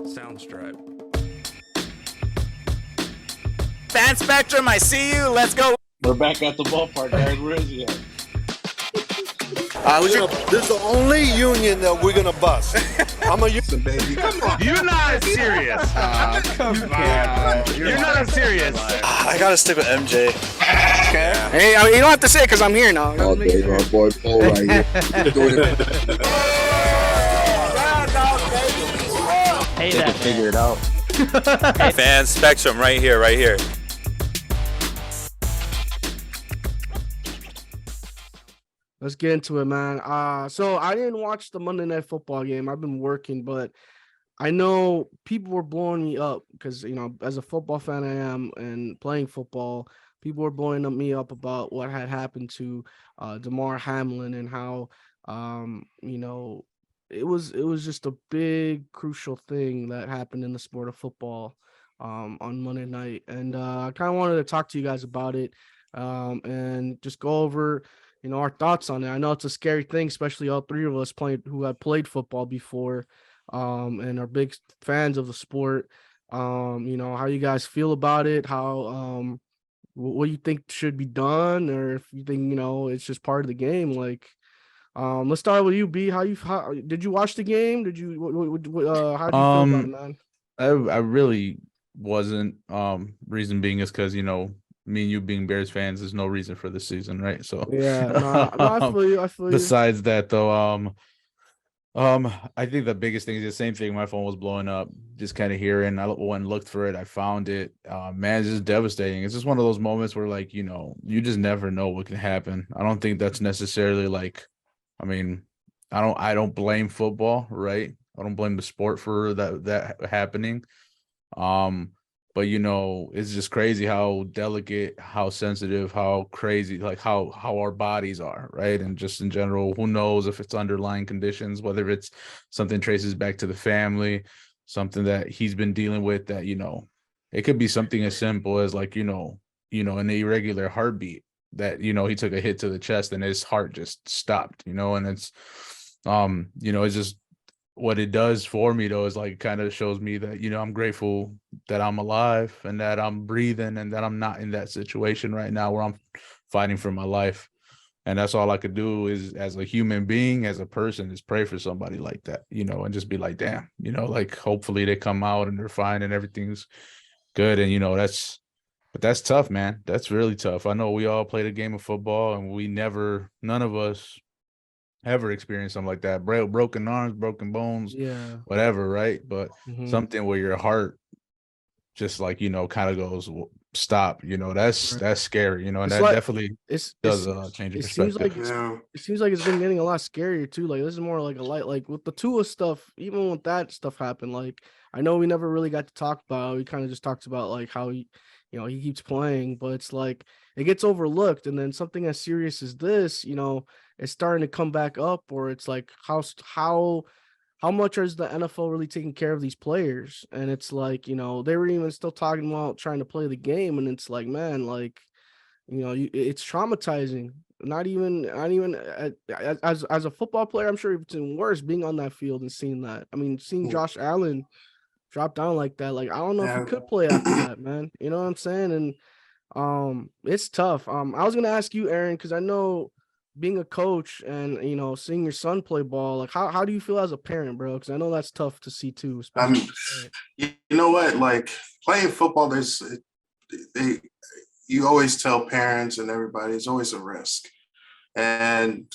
Soundstripe. Fan Spectrum, I see you. Let's go. We're back at the ballpark, guys. Where is he at? This is the only union that we're gonna bust. I'm a union baby. Come on. You're not serious. Come on. You're not serious. I gotta stick with MJ. Okay. Hey, you don't have to say it because I'm here now. Oh, there my boy Paul right here. Doing it. Hey, They can figure it out. Fan Spectrum right here. Let's get into it, man. So I didn't watch the Monday Night Football game. I've been working, but I know people were blowing me up because, as a football fan I am and playing football, people were blowing me up about what had happened to Damar Hamlin and how, it was just a big crucial thing that happened in the sport of football on Monday night. And I kind of wanted to talk to you guys about it and just go over our thoughts on it. I know it's a scary thing, especially all three of us who had played football before, and are big fans of the sport. How you guys feel about it, how, what you think should be done, or if you think, it's just part of the game. Like, let's start with you, B. How did you watch the game? Did you, how do you feel about it, man? I really wasn't. Reason being is because, me and you being Bears fans, there's no reason for the season, right? So yeah, no, I feel you. Besides that, though, I think the biggest thing is the same thing. My phone was blowing up, just kind of hearing. I went and looked for it. I found it. Man, it's just devastating. It's just one of those moments where, like, you just never know what can happen. I don't think that's necessarily like, I mean, I don't blame football, right? I don't blame the sport for that happening. But it's just crazy how delicate, how sensitive, how crazy, like how our bodies are, right? And just in general, who knows if it's underlying conditions, whether it's something traces back to the family, something that he's been dealing with, that it could be something as simple as like an irregular heartbeat, that he took a hit to the chest and his heart just stopped, and it's it's just what it does for me, though, is like kind of shows me that, I'm grateful that I'm alive and that I'm breathing and that I'm not in that situation right now where I'm fighting for my life. And that's all I could do is, as a human being, as a person, is pray for somebody like that, and just be like, damn, like hopefully they come out and they're fine and everything's good. And, but that's tough, man. That's really tough. I know we all played a game of football and none of us ever experienced something like that. Broken arms, broken bones, whatever, right? But something where your heart just like, kind of goes, stop, that's scary, and it's that definitely does change your perspective. It seems like it's been getting a lot scarier too. Like, this is more like a light, like with the Tua stuff, even with that stuff happened, like, I know we never really got to talk about, we kind of just talked about like how he keeps playing, but it's like it gets overlooked. And then something as serious as this, it's starting to come back up, or it's like how much is the NFL really taking care of these players? And it's like, they were even still talking about trying to play the game, and it's like, man, like, it's traumatizing. Not even as a football player, I'm sure it's even worse being on that field and seeing that. I mean, seeing Josh Allen drop down like that, like, I don't know if he could play after that, man. You know what I'm saying? And it's tough. I was gonna ask you, Aaron, because I know being a coach and seeing your son play ball, like how do you feel as a parent, bro? Because I know that's tough to see too. You know what? Like, playing football, you always tell parents and everybody it's always a risk. And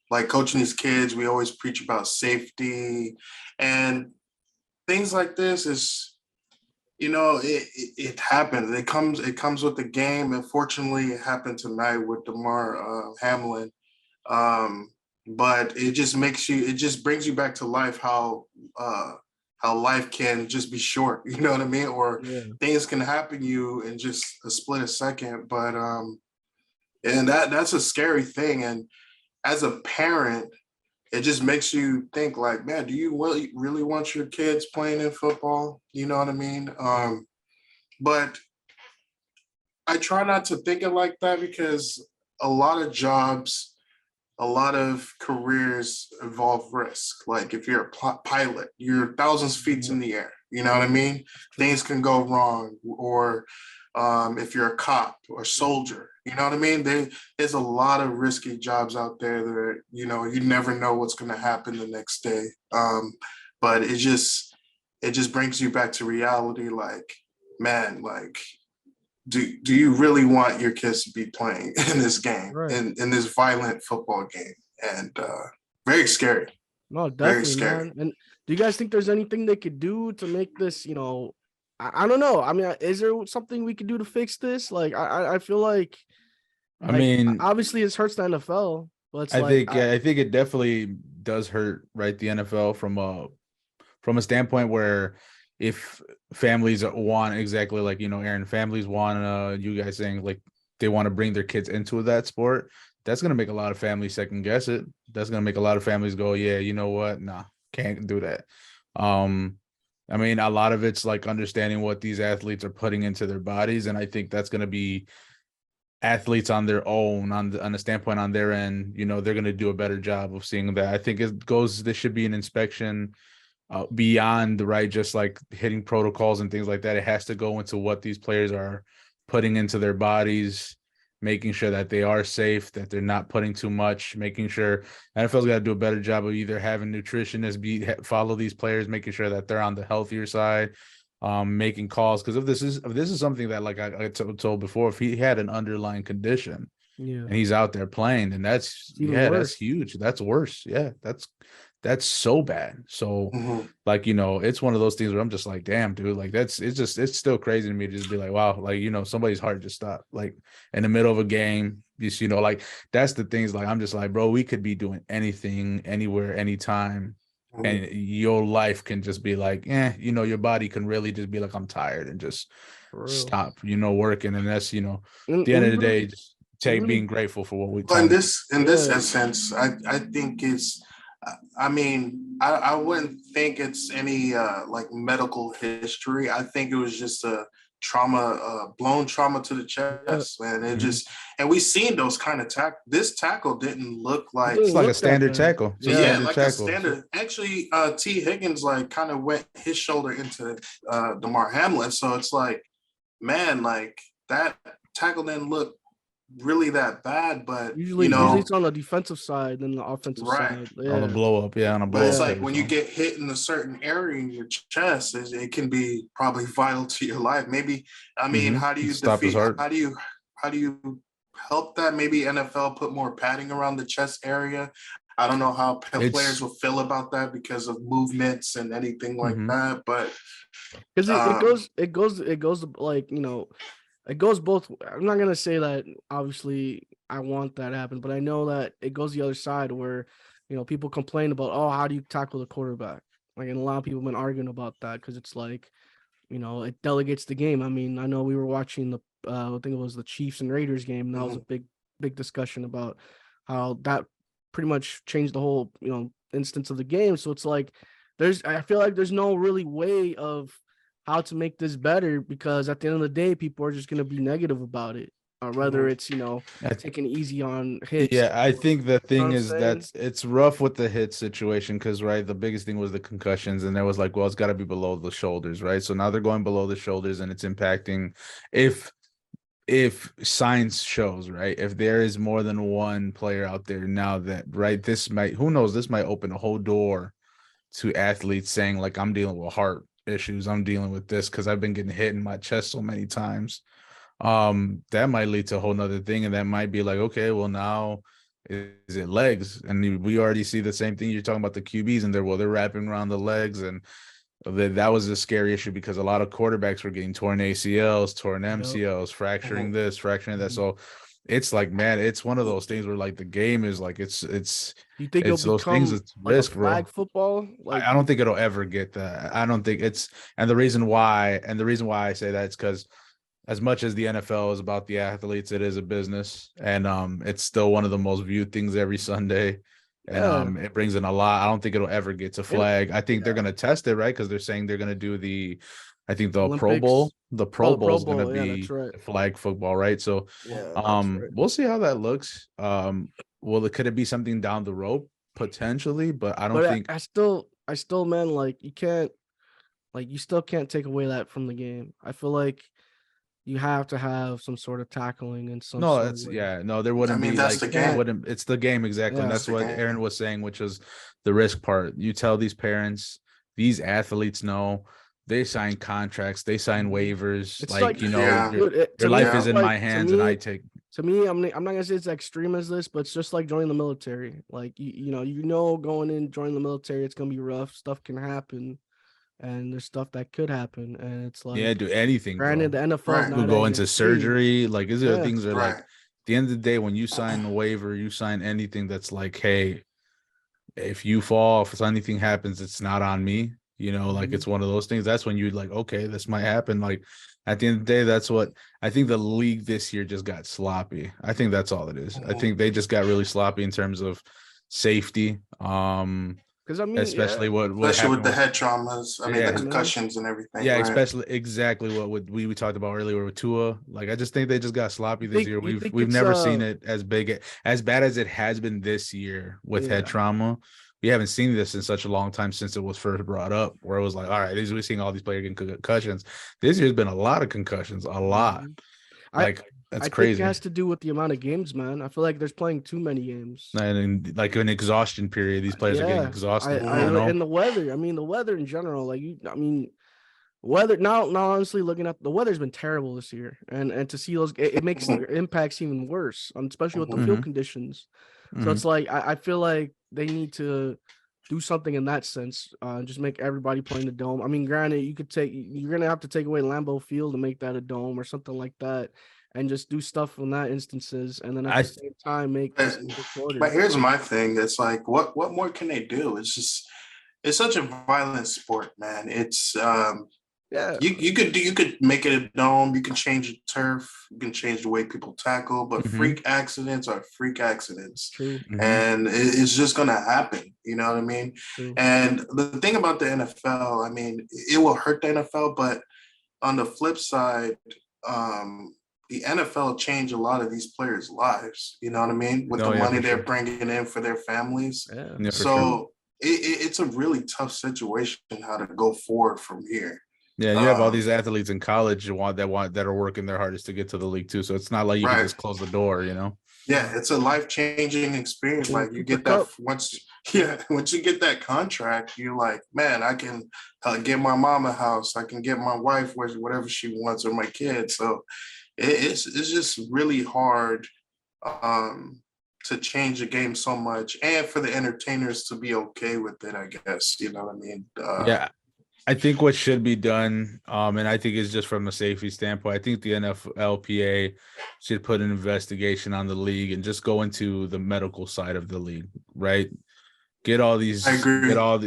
like coaching these kids, we always preach about safety and things like this. Is it happens. It comes with the game. And fortunately, it happened tonight with Damar Hamlin. But it just brings you back to life, how life can just be short, you know what I mean? Or things can happen to you in just a split of second. But and that's a scary thing. And as a parent, it just makes you think like, man, do you really want your kids playing in football? You know what I mean? But I try not to think it like that, because a lot of jobs, a lot of careers involve risk. Like if you're a pilot, you're thousands of feet in the air. You know what I mean? Things can go wrong. Or if you're a cop or soldier, you know what I mean? There's a lot of risky jobs out there that, you know, you never know what's going to happen the next day. But it just brings you back to reality. Like, man, like, do you really want your kids to be playing in this game, Right. in this violent football game? And very scary. No, Very definitely, scary. man. And do you guys think there's anything they could do to make this, you know, I don't know. I mean, is there something we could do to fix this? Like, I feel like, I mean, obviously, it hurts the NFL, but it's I like, think I think it definitely does hurt, right, the NFL from a standpoint where if families want, exactly like, you know, Aaron, families want you guys saying like they want to bring their kids into that sport, that's going to make a lot of families second guess it. That's going to make a lot of families go, yeah, you know what? Nah, can't do that. I mean, a lot of it's like understanding what these athletes are putting into their bodies. And I think that's going to be athletes on their own, on the standpoint on their end, you know, they're going to do a better job of seeing that. I think there should be an inspection beyond the right, just like hitting protocols and things like that. It has to go into what these players are putting into their bodies, making sure that they are safe, that they're not putting too much, making sure NFL's got to do a better job of either having nutritionists follow these players, making sure that they're on the healthier side, making calls. Because if this is something that, like I told before, if he had an underlying condition yeah, and he's out there playing, then that's that's huge. That's worse. Yeah, that's so bad. So like, you know, it's one of those things where I'm just like, damn, dude, like it's still crazy to me to just be like, wow, like, you know, somebody's heart just stopped like in the middle of a game. Just, you know, like that's the things, like I'm just like, bro, we could be doing anything, anywhere, anytime. And your life can just be like, you know, your body can really just be like, I'm tired, and just stop, you know, working. And that's, you know, at the end of the day, just being grateful for what we in this essence, I think it's, I mean, I wouldn't think it's any like medical history. I think it was just a blown trauma to the chest, man. It just, and we seen those kind of this tackle didn't look like, it's like a standard tackle. A standard. Actually, T. Higgins like kind of went his shoulder into Damar Hamlin, so it's like, man, like that tackle didn't look really that bad, but usually it's on the defensive side than the offensive side. On the blow up, on a blow but it's like when you get hit in a certain area in your chest, it can be probably vital to your life. Maybe, I mean, how do you defeat? How do you help that? Maybe NFL put more padding around the chest area. I don't know how players will feel about that because of movements and anything like that, but because it goes like, you know, it goes both. I'm not gonna say that obviously I want that to happen, but I know that it goes the other side where, you know, people complain about, oh, how do you tackle the quarterback? Like, and a lot of people have been arguing about that because it's like, you know, it delegates the game. I mean, I know we were watching the I think it was the Chiefs and Raiders game, and that was a big discussion about how that pretty much changed the whole, you know, instance of the game. So it's like I feel like there's no really way of how to make this better, because at the end of the day, people are just going to be negative about it, or whether it's, you know, taking easy on hits. Yeah, I think the thing is that it's rough with the hit situation because, right, the biggest thing was the concussions, and there was like, well, it's got to be below the shoulders, right? So now they're going below the shoulders, and it's impacting if science shows, right, if there is more than one player out there now that, right, this might, who knows, this might open a whole door to athletes saying like, I'm dealing with heart issues, I'm dealing with this because I've been getting hit in my chest so many times. That might lead to a whole nother thing, and that might be like, okay, well, now is it legs? And we already see the same thing. You're talking about the QBs, and they're wrapping around the legs, and that was a scary issue because a lot of quarterbacks were getting torn ACLs, torn MCLs, fracturing this, fracturing that. So it's like, man, it's one of those things where like the game is like, it's you think it's those things, it's like risk, flag bro. Football? Like, I don't think it'll ever get that. I don't think it's, and the reason why I say that is because as much as the NFL is about the athletes, it is a business, and it's still one of the most viewed things every Sunday. And it brings in a lot. I don't think it'll ever get to flag. I think they're going to test it, right? Because they're saying they're going to do the I think the Pro Olympics. Bowl, the Pro the Bowl Pro is going to Bowl. Yeah, that's be right. flag football, right? So, Yeah, that's right. we'll see how that looks. Could it be something down the road potentially? But I don't But think. I still, man, like you still can't take away that from the game. I feel like you have to have some sort of tackling in some No, sort of that's way. no, there wouldn't be that's like the it game. wouldn't. It's the game exactly, and Yeah. that's That's the what game. Aaron was saying, which was the risk part. You tell these parents, these athletes know they sign contracts, they sign waivers, It's like Yeah. dude, your to me, life it's is in like- my hands, and I take. To me, I'm not gonna say it's extreme as this, but it's just like joining the military. Like you know, going in, joining the military, it's gonna be rough. Stuff can happen, and there's stuff that could happen, and it's like, Yeah, do anything, granted, bro. the NFL is Right. not Could go as into extreme. surgery. Like these are Yeah. things are like Right. at the end of the day, when you sign a waiver, you sign anything that's like, hey, if you fall, if anything happens, it's not on me. Like Mhm. it's one of those things. That's when you'd like, okay, this might happen. Like at the end of the day, that's what I think the league this year just got sloppy. I think that's all it is. I think they just got really sloppy in terms of safety. Because I mean, Especially what Especially happened with the head traumas. I mean, Yeah, the man. concussions and everything. yeah, right? especially exactly what we talked about earlier with Tua. Like I just think they just got sloppy this year. you think We've it's, never seen it as bad as it has been this year with head Yeah. trauma. We haven't seen this in such a long time since it was first brought up, where it was like, all right, we're seeing all these players getting concussions. This year's been a lot of concussions, a lot. Mhm. Like that's I think crazy. it has to do with the amount of games, man. I feel like there's playing too many games. And like an exhaustion period, these players are getting exhausted. And the weather. I mean, the weather in general. Weather. Now, honestly, looking at the weather's been terrible this year, and to see those, it makes the impacts even worse, especially with the field conditions. So it's like I feel like they need to do something in that sense. Just make everybody play in the dome. I mean, granted, you're gonna have to take away Lambeau Field to make that a dome or something like that, and just do stuff in that instances, and then at the same time make this shorter. But here's my thing. It's like, what more can they do? It's such a violent sport, man. It's Yeah, you could make it a dome. You can change the turf. You can change the way people tackle. But freak accidents are freak accidents, true. and it's just gonna happen. You know what I mean? True. And the thing about the NFL, I mean, it will hurt the NFL, but on the flip side, the NFL changed a lot of these players' lives. You know what I mean? With the money they're bringing in for their families. Yeah. So it's a really tough situation how to go forward from here. Yeah, you have all these athletes in college that are working their hardest to get to the league too. So it's not like you can just close the door, Yeah, it's a life-changing experience. Like you get that once you get that contract, you're like, man, I can get my mom a house. I can get my wife whatever she wants or my kids. So it's just really hard to change the game so much, and for the entertainers to be okay with it. I guess you know what I mean. Yeah. I think what should be done, and I think it's just from a safety standpoint, I think the NFLPA should put an investigation on the league and just go into the medical side of the league, right? Get all these, get all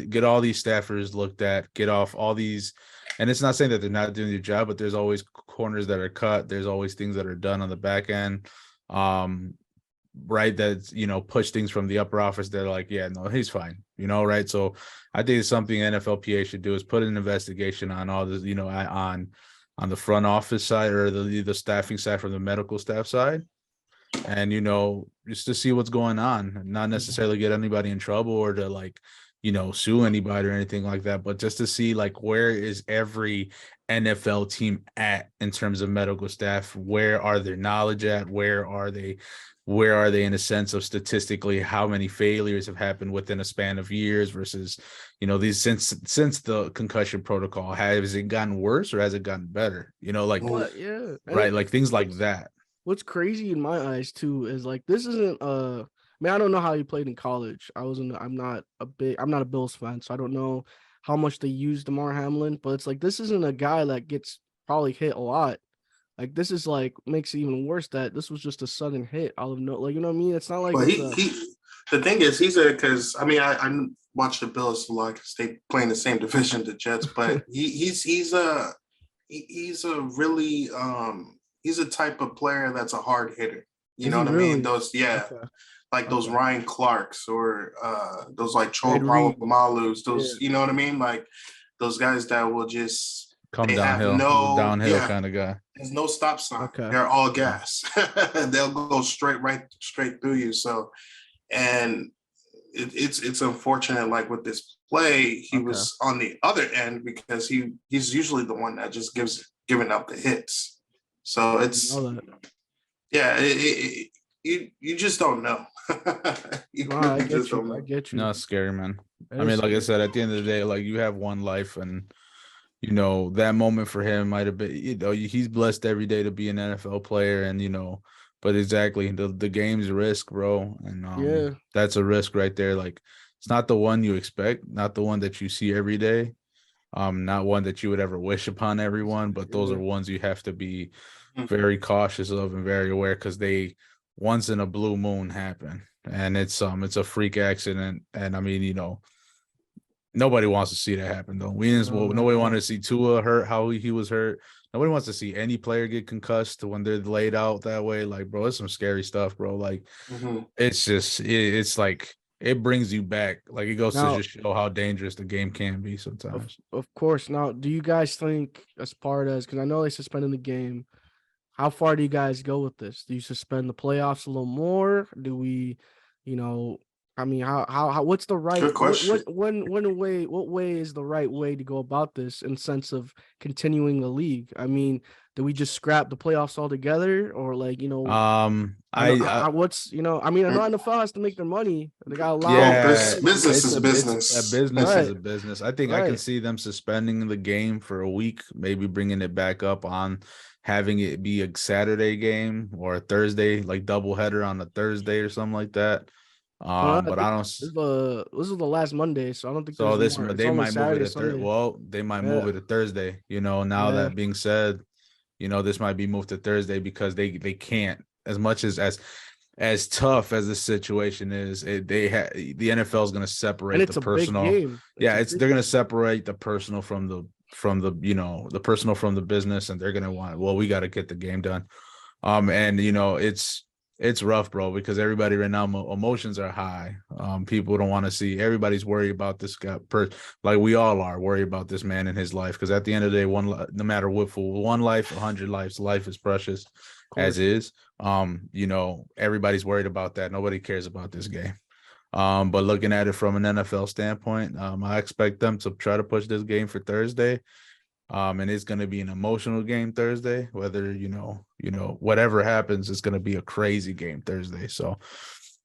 these staffers looked at, get off all these, and it's not saying that they're not doing their job, but there's always corners that are cut. There's always things that are done on the back end, right? That's push things from the upper office. They're like, yeah, no, he's fine, right? So I think it's something NFLPA should do is put an investigation on all this, on the front office side or the staffing side from the medical staff side, and just to see what's going on, not necessarily get anybody in trouble or to sue anybody or anything like that, but just to see where is every NFL team at in terms of medical staff? Where are their knowledge at? Where are they in a sense of statistically how many failures have happened within a span of years versus these since the concussion protocol? Has it gotten worse or has it gotten better? Right, like things like that. What's crazy in my eyes too is this isn't I don't know how he played in college. I'm not a Bills fan, so I don't know how much they use Damar Hamlin, but it's this isn't a guy that gets probably hit a lot. This is makes it even worse that this was just a sudden hit out of no, you know what I mean? It's not like the thing is because I watch the Bills a lot because they play in the same division, the Jets, but he's a really he's a type of player that's a hard hitter. You know what I mean? Those those Ryan Clarks or those Cho Malus, those you know what I mean? Those guys that will just come they have downhill. He's a no downhill kind of guy. there's no stop sign. Okay. They're all gas. They'll go straight through you. So, and it's unfortunate. Like with this play, he was on the other end because he's usually the one that just giving up the hits. So it's you just don't know. I get you. No, it's scary, man. I mean, like I said, at the end of the day, like you have one life, and you know that moment for him might have been. You know, he's blessed every day to be an NFL player, and you know, but exactly the game's risk, bro, and that's a risk right there. Like it's not the one you expect, not the one that you see every day, not one that you would ever wish upon everyone, but those are ones you have to be very cautious of and very aware because they once in a blue moon happen, and it's a freak accident, and I mean, you know. Nobody wants to see that happen, though. Nobody wanted to see Tua hurt, how he was hurt. Nobody wants to see any player get concussed when they're laid out that way. Like, bro, it's some scary stuff, bro. Like, it's just, it's like, it brings you back. Like, it goes to just show how dangerous the game can be sometimes. Of course. Now, do you guys think, as part as, because I know they suspended the game, how far do you guys go with this? Do you suspend the playoffs a little more? Do we, you know, I mean, how what's the right? Good question. What way is the right way to go about this in sense of continuing the league? I mean, do we just scrap the playoffs altogether, or like, you know, what's, you know, I mean, I know NFL has to make their money. They got a lot. Business is business. A business is a business. I think I can see them suspending the game for a week, maybe bringing it back up on having it be a Saturday game or a Thursday, like doubleheader on a Thursday or something like that. But I don't. This is the last Monday, so I don't think. So they might move it to Thursday. Well, they might move it to Thursday. You know, now that being said, you know, this might be moved to Thursday because they can't, as much as tough as the situation is. The NFL is going to separate the personal. They're going to separate the personal from the you know, the personal from the business, and they're going to want, well, we got to get the game done. And you know, it's rough, bro, because everybody right now, emotions are high. People don't want to see. Everybody's worried about this guy, like we all are worried about this man in his life. Because at the end of the day, no matter what, for one life, 100 lives, life is precious, as is. You know, everybody's worried about that. Nobody cares about this game. But looking at it from an NFL standpoint, I expect them to try to push this game for Thursday. And it's going to be an emotional game Thursday, whether, you know, whatever happens, it's going to be a crazy game Thursday. So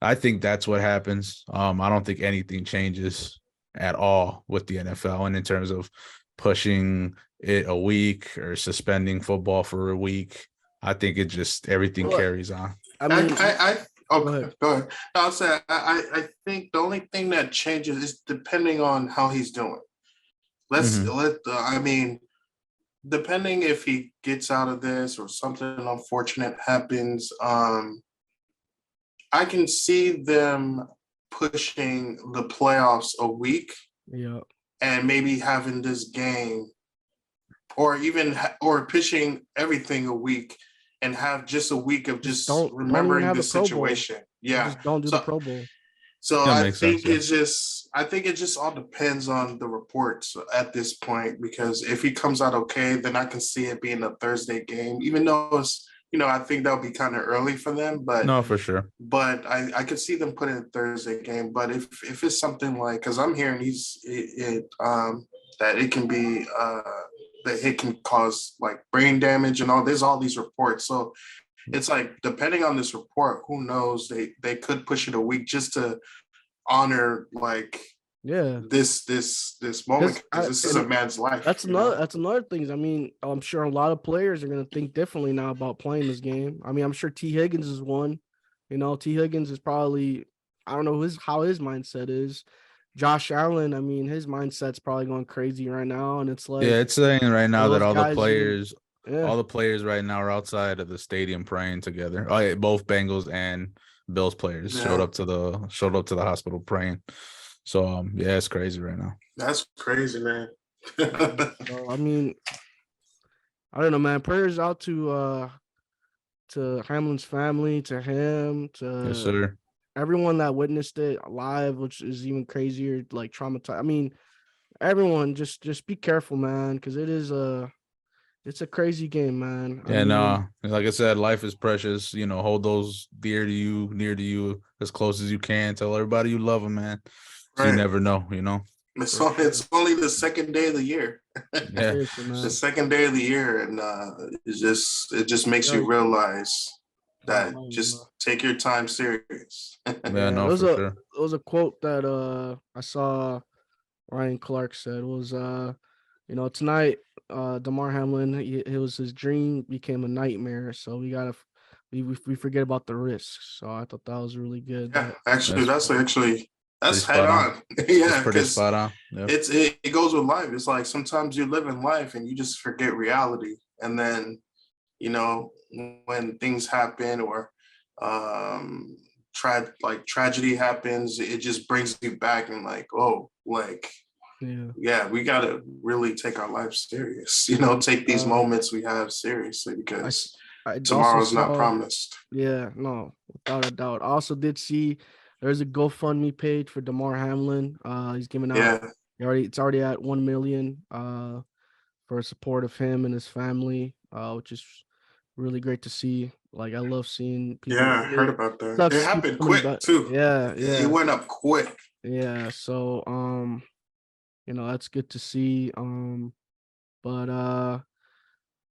I think that's what happens. I don't think anything changes at all with the NFL. And in terms of pushing it a week or suspending football for a week, I think it just, everything carries on. I mean, go ahead. I'll say, I think the only thing that changes is depending on how he's doing. I mean, depending if he gets out of this or something unfortunate happens, I can see them pushing the playoffs a week, and maybe having this game, or pitching everything a week, and have just a week of just remembering the situation. Just don't do the Pro Bowl. So I think it just all depends on the reports at this point, because if he comes out okay, then I can see it being a Thursday game, even though it's, you know, I think that'll be kind of early for them, but no, for sure. But I could see them putting a Thursday game. But if it's something like, because I'm hearing that it can be that it can cause like brain damage and all. There's all these reports, so it's like, depending on this report, who knows? They could push it a week just to honor like this moment, because this is a man's life. That's another thing. I mean, I'm sure a lot of players are going to think differently now about playing this game. I mean, I'm sure T. Higgins is one. You know, T. Higgins is probably, I don't know how his mindset is. Josh Allen, I mean, his mindset's probably going crazy right now, and it's like, it's saying right now that all the players. All the players right now are outside of the stadium praying together. Both Bengals and Bills players showed up to the hospital praying. So it's crazy right now. That's crazy, man. So, I mean, I don't know, man. Prayers out to Hamlin's family, to him, to everyone that witnessed it live, which is even crazier, like traumatized. I mean, everyone just be careful, man, because it is it's a crazy game, man. I And mean, like I said, life is precious. You know, hold those dear to you, near to you, as close as you can. Tell everybody you love them, man. So you Right. never know, you know. It's for only, sure. it's only the second day of the year. Yeah, Seriously, The man. second day of the year, and it just makes you Like, realize that um, just take your time serious. yeah, yeah, no, for sure. there was a quote that I saw Ryan Clark said was tonight Damar Hamlin, it was his dream became a nightmare, so we forget about the risks. So I thought that was really good. Yeah, That actually, That's pretty that's head spot on. on. That's Yeah, pretty because spot on. Yep. it goes with life. It's like sometimes you live in life and you just forget reality, and then you know when things happen or um tragedy happens, it just brings you back and like, oh, like yeah. yeah, we gotta really take our life serious. Take these Uh, moments we have seriously I s- because I also tomorrow's not saw. promised. Yeah, no, without a doubt. I also did see there's a GoFundMe page for Damar Hamlin. He's giving out Yeah, it's already at 1 million for support of him and his family, which is really great to see. Like I love seeing people. yeah, I I heard mean, about that. love to It see happened so many, quick but too. yeah, It yeah, went up quick. yeah. So that's good to see. But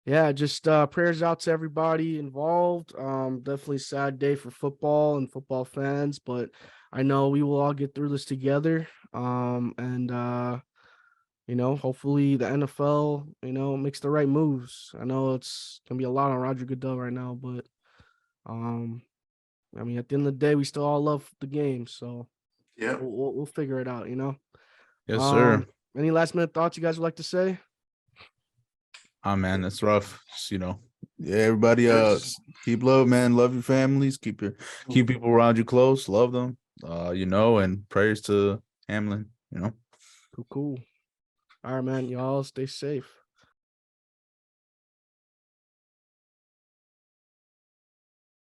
yeah, just prayers out to everybody involved. Definitely sad day for football and football fans, but I know we will all get through this together. And hopefully the NFL, makes the right moves. I know it's gonna be a lot on Roger Goodell right now, but um, I mean, at the end of the day, we still all love the game, so Yep. we'll figure it out. Yes, sir. Um, any last minute thoughts you guys would like to say? Oh man, that's rough. Just, yeah, everybody Yes. keep love, man. Love your families. Keep people around you close. Love them. And prayers to Hamlin. Cool. All right, man. Y'all stay safe.